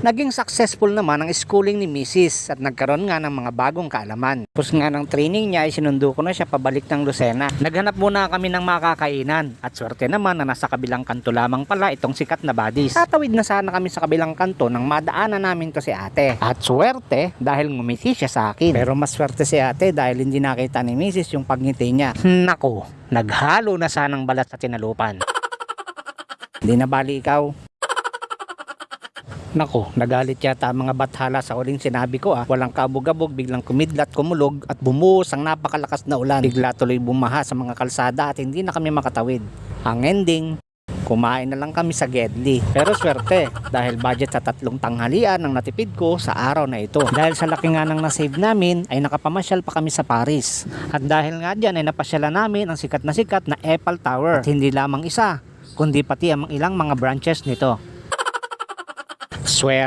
Naging successful naman ang schooling ni Mrs. at nagkaroon nga ng mga bagong kaalaman. Tapos nga ng training niya ay sinundo ko na siya pabalik ng Lucena. Naghanap muna kami ng makakainan at swerte naman na nasa kabilang kanto lamang pala itong sikat na Buddies. Tatawid na sana kami sa kabilang kanto nang madaanan namin to si ate. At swerte dahil ngumiti siya sa akin. Pero mas swerte si ate dahil hindi nakita ni Mrs. yung pagngiti niya. Nako, naghalo na sanang balat sa tinalupan. Hindi na bali ikaw. Nako, nagalit yata ang mga bathala sa uling sinabi ko. Walang kabog-abog, biglang kumidlat, kumulog at bumuhos ang napakalakas na ulan. Bigla tuloy bumaha sa mga kalsada at hindi na kami makatawid. Ang ending, kumain na lang kami sa Gedli. Pero swerte dahil budget sa 3 tanghalian ang natipid ko sa araw na ito. Dahil sa laki nga ng nasave namin ay nakapamasyal pa kami sa Paris. At dahil nga dyan ay napasyala namin ang sikat na Eiffel Tower. At hindi lamang isa, kundi pati ang ilang mga branches nito. Swear.